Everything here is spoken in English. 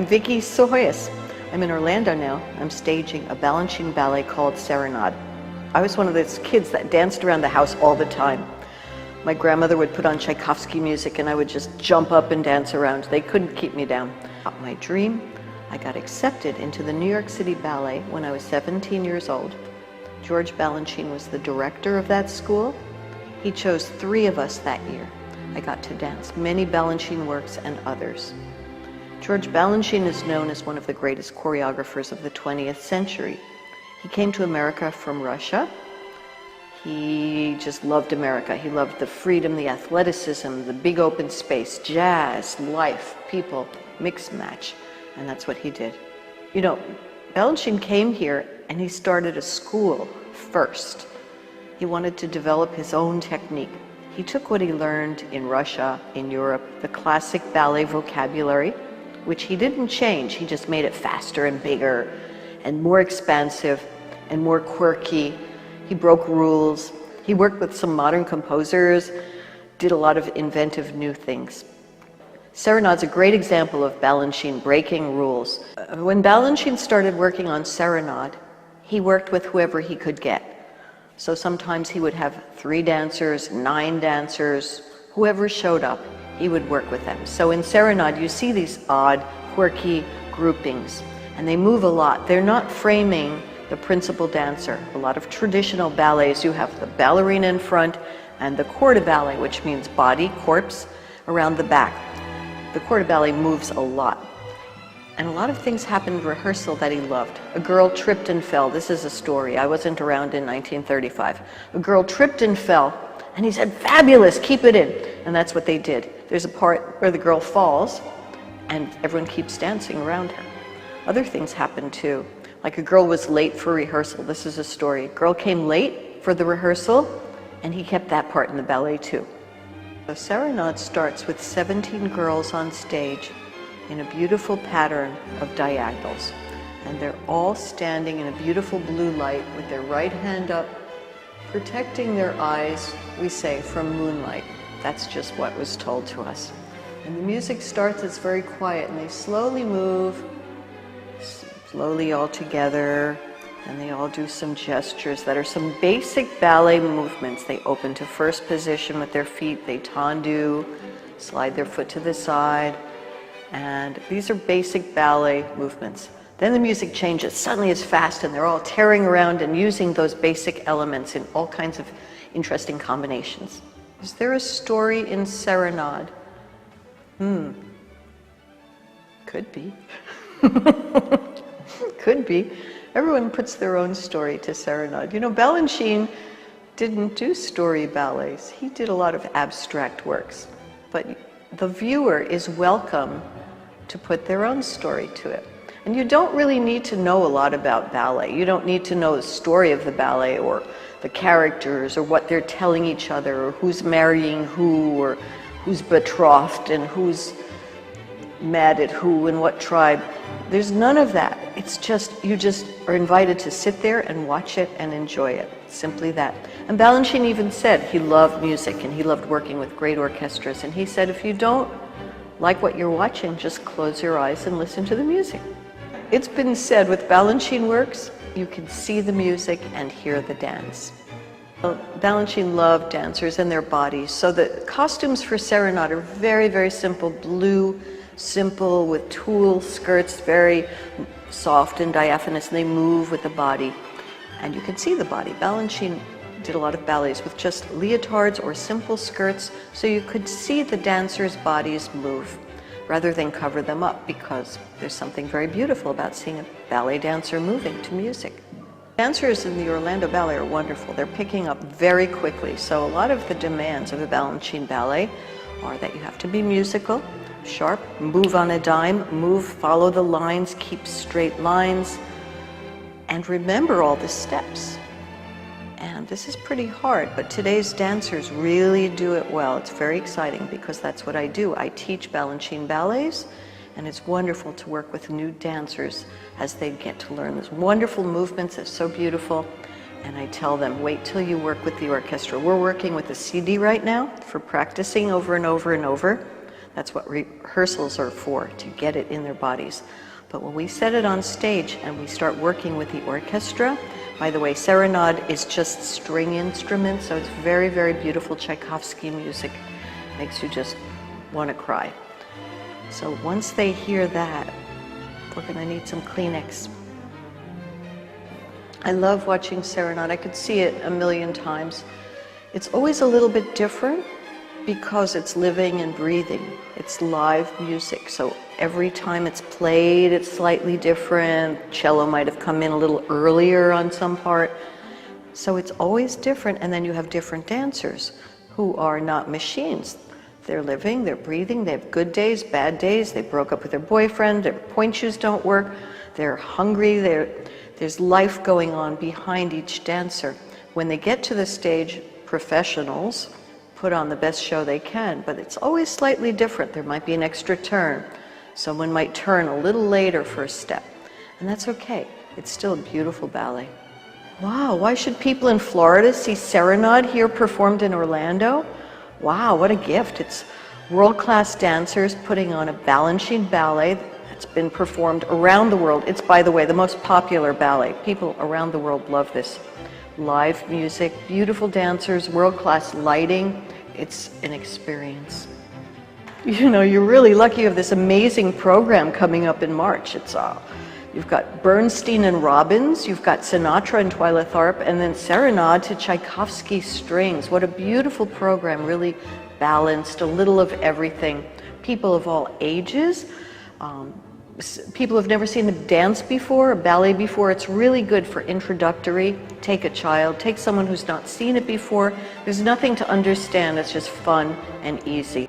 I'm Viki Psihoyos. I'm in Orlando now. I'm staging a Balanchine ballet called Serenade. I was one of those kids that danced around the house all the time. My grandmother would put on Tchaikovsky music and I would just jump up and dance around. They couldn't keep me down. My dream, I got accepted into the New York City Ballet when I was 17 years old. George Balanchine was the director of that school. He chose 3 of us that year. I got to dance many Balanchine works and others. George Balanchine is known as one of the greatest choreographers of the 20th century. He came to America from Russia. He just loved America. He loved the freedom, the athleticism, the big open space, jazz, life, people, mix match, and that's what he did. You know, Balanchine came here and he started a school first. He wanted to develop his own technique. He took what he learned in Russia, in Europe, the classic ballet vocabulary, which he didn't change. He just made it faster and bigger and more expansive and more quirky. He broke rules. He worked with some modern composers, did a lot of inventive new things. Serenade's a great example of Balanchine breaking rules. When Balanchine started working on Serenade, he worked with whoever he could get. So sometimes he would have 3 dancers, 9 dancers, whoever showed up, he would work with them. So in Serenade, you see these odd, quirky groupings, and they move a lot. They're not framing the principal dancer. A lot of traditional ballets, you have the ballerina in front and the corps de ballet, which means body, corpse, around the back. The corps de ballet moves a lot. And a lot of things happened in rehearsal that he loved. A girl tripped and fell. This is a story. I wasn't around in 1935. A girl tripped and fell, and he said, "Fabulous, keep it in." And that's what they did. There's a part where the girl falls, and everyone keeps dancing around her. Other things happen too. Like a girl was late for rehearsal. This is a story. A girl came late for the rehearsal, and he kept that part in the ballet too. So Serenade starts with 17 girls on stage in a beautiful pattern of diagonals. And they're all standing in a beautiful blue light with their right hand up, protecting their eyes, we say, from moonlight. That's just what was told to us. And the music starts, it's very quiet, and they slowly move, slowly all together, and they all do some gestures that are some basic ballet movements. They open to first position with their feet, they tendu, slide their foot to the side, and these are basic ballet movements. Then the music changes, suddenly it's fast, and they're all tearing around and using those basic elements in all kinds of interesting combinations. Is there a story in Serenade? Could be. Could be. Everyone puts their own story to Serenade. You know, Balanchine didn't do story ballets. He did a lot of abstract works. But the viewer is welcome to put their own story to it. And you don't really need to know a lot about ballet. You don't need to know the story of the ballet or the characters or what they're telling each other or who's marrying who or who's betrothed and who's mad at who and what tribe. There's none of that. It's just, you just are invited to sit there and watch it and enjoy it. Simply that. And Balanchine even said he loved music and he loved working with great orchestras. And he said, if you don't like what you're watching, just close your eyes and listen to the music. It's been said with Balanchine works, you can see the music and hear the dance. Balanchine loved dancers and their bodies, so the costumes for Serenade are very, very simple, blue, simple with tulle skirts, very soft and diaphanous, and they move with the body. And you can see the body. Balanchine did a lot of ballets with just leotards or simple skirts, so you could see the dancers' bodies move rather than cover them up, because there's something very beautiful about seeing a ballet dancer moving to music. Dancers in the Orlando Ballet are wonderful. They're picking up very quickly, so a lot of the demands of a Balanchine ballet are that you have to be musical, sharp, move on a dime, move, follow the lines, keep straight lines, and remember all the steps. And this is pretty hard, but today's dancers really do it well. It's very exciting because that's what I do. I teach Balanchine ballets, and it's wonderful to work with new dancers as they get to learn those wonderful movements. It's so beautiful. And I tell them, wait till you work with the orchestra. We're working with a CD right now for practicing over and over and over. That's what rehearsals are for, to get it in their bodies. But when we set it on stage and we start working with the orchestra, by the way, Serenade is just string instruments, so it's very, very beautiful Tchaikovsky music. Makes you just want to cry. So once they hear that, we're going to need some Kleenex. I love watching Serenade. I could see it a million times. It's always a little bit different because it's living and breathing. It's live music, so every time it's played, it's slightly different. Cello might have come in a little earlier on some part. So it's always different, and then you have different dancers who are not machines. They're living, they're breathing, they have good days, bad days, they broke up with their boyfriend, their point shoes don't work, they're hungry, there's life going on behind each dancer. When they get to the stage, professionals put on the best show they can, but it's always slightly different. There might be an extra turn. Someone might turn a little later for a step, and that's okay. It's still a beautiful ballet. Wow, why should people in Florida see Serenade here performed in Orlando? Wow, what a gift. It's world-class dancers putting on a Balanchine ballet that's been performed around the world. It's, by the way, the most popular ballet. People around the world love this. Live music, beautiful dancers, world-class lighting. It's an experience. You know, you're really lucky you have this amazing program coming up in March. You've got Bernstein and Robbins, you've got Sinatra and Twyla Tharp, and then Serenade to Tchaikovsky strings. What a beautiful program, really balanced, a little of everything. People of all ages, people who've never seen them dance before, or ballet before. It's really good for introductory. Take a child, take someone who's not seen it before. There's nothing to understand, it's just fun and easy.